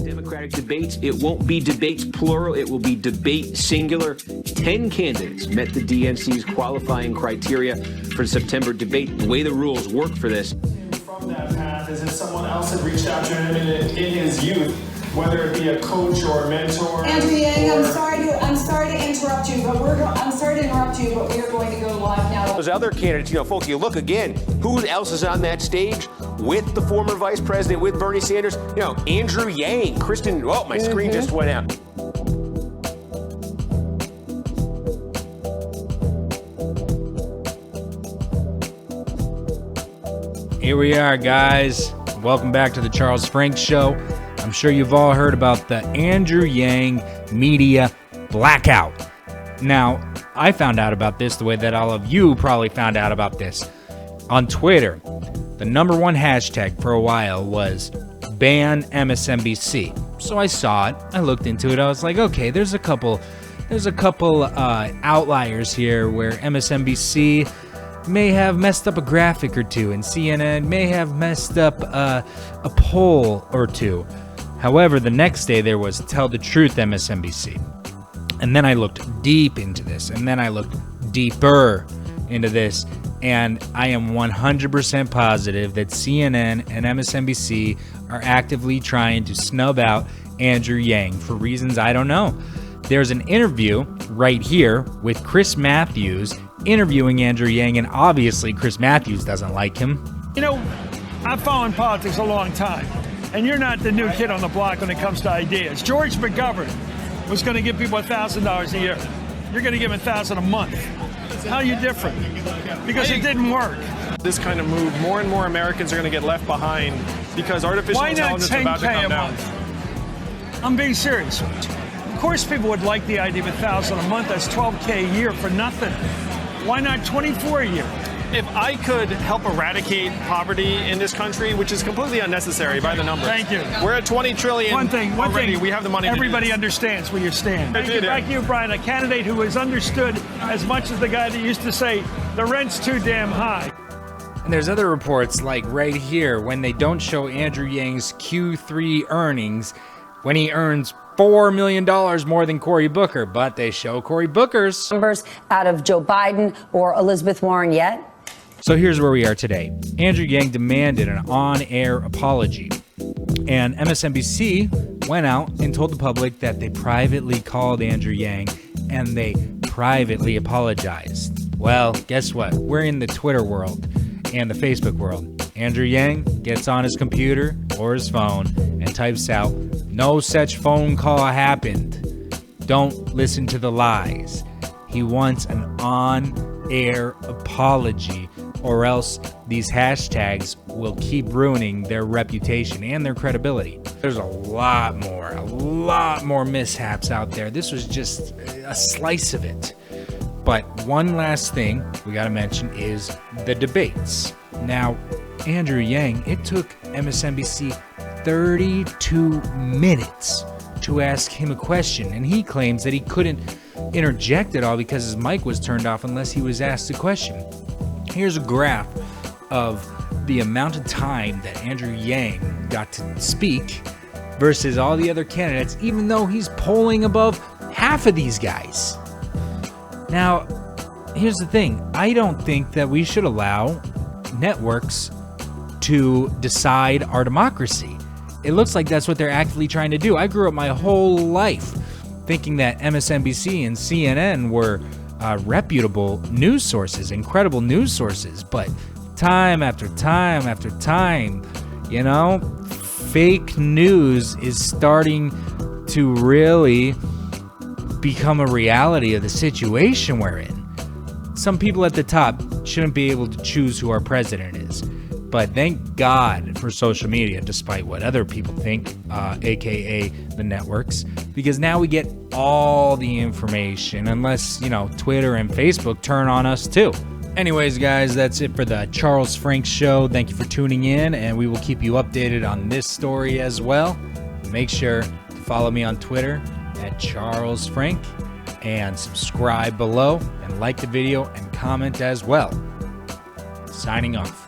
Democratic debates, it won't be debates plural, it will be debate singular. 10 candidates met the DNC's qualifying criteria for the September debate. The way the rules work for this. From that path is if someone else had reached out to him in his youth, whether it be a coach or a mentor. Andrew Yang, I'm sorry to interrupt you, but we are going to go live now. Those other candidates, folks, you look again, who else is on that stage with the former vice president, with Bernie Sanders? Andrew Yang, Kristen, my screen just went out. Here we are, guys. Welcome back to the Charles Frank Show. I'm sure you've all heard about the Andrew Yang media blackout. Now, I found out about this the way that all of you probably found out about this. On Twitter, the #1 hashtag for a while was ban MSNBC. So I saw it, I looked into it, I was like, okay, there's a couple outliers here where MSNBC may have messed up a graphic or two, and CNN may have messed up a poll or two. However, the next day there was Tell the Truth MSNBC. And then I looked deep into this, and then I looked deeper into this, and I am 100% positive that CNN and MSNBC are actively trying to snub out Andrew Yang for reasons I don't know. There's an interview right here with Chris Matthews interviewing Andrew Yang, and obviously Chris Matthews doesn't like him. I've followed politics a long time, and you're not the new kid on the block when it comes to ideas. George McGovern was going to give people $1,000 a year. You're going to give them $1,000 a month. How are you different? Because it didn't work. This kind of move, more and more Americans are going to get left behind because artificial intelligence is about to come down. I'm being serious. Of course people would like the idea of $1,000 a month. That's $12K a year for nothing. Why not $24 a year? If I could help eradicate poverty in this country, which is completely unnecessary by the numbers. Thank you. We're at 20 trillion One thing, we have the money everybody to understands where you stand. Thank you, Brian, a candidate who is understood as much as the guy that used to say, the rent's too damn high. And there's other reports, like right here, when they don't show Andrew Yang's Q3 earnings, when he earns $4 million more than Cory Booker, but they show Cory Booker's numbers out of Joe Biden or Elizabeth Warren yet. So here's where we are today. Andrew Yang demanded an on-air apology, and MSNBC went out and told the public that they privately called Andrew Yang and they privately apologized. Well, guess what? We're in the Twitter world and the Facebook world. Andrew Yang gets on his computer or his phone and types out, "No such phone call happened. Don't listen to the lies." He wants an on-air apology, or else these hashtags will keep ruining their reputation and their credibility. There's a lot more mishaps out there. This was just a slice of it. But one last thing we gotta mention is the debates. Now, Andrew Yang, it took MSNBC 32 minutes to ask him a question, and he claims that he couldn't interject at all because his mic was turned off unless he was asked a question. Here's a graph of the amount of time that Andrew Yang got to speak versus all the other candidates, even though he's polling above half of these guys. Now, here's the thing. I don't think that we should allow networks to decide our democracy. It looks like that's what they're actively trying to do. I grew up my whole life thinking that MSNBC and CNN were reputable news sources, incredible news sources, but time after time after time, fake news is starting to really become a reality of the situation we're in. Some people at the top shouldn't be able to choose who our president is, but thank God for social media, despite what other people think, aka the networks, because now we get all the information, unless, Twitter and Facebook turn on us too. Anyways, guys, that's it for the Charles Frank Show. Thank you for tuning in, and we will keep you updated on this story as well. Make sure to follow me on Twitter at Charles Frank, and subscribe below, and like the video and comment as well. Signing off.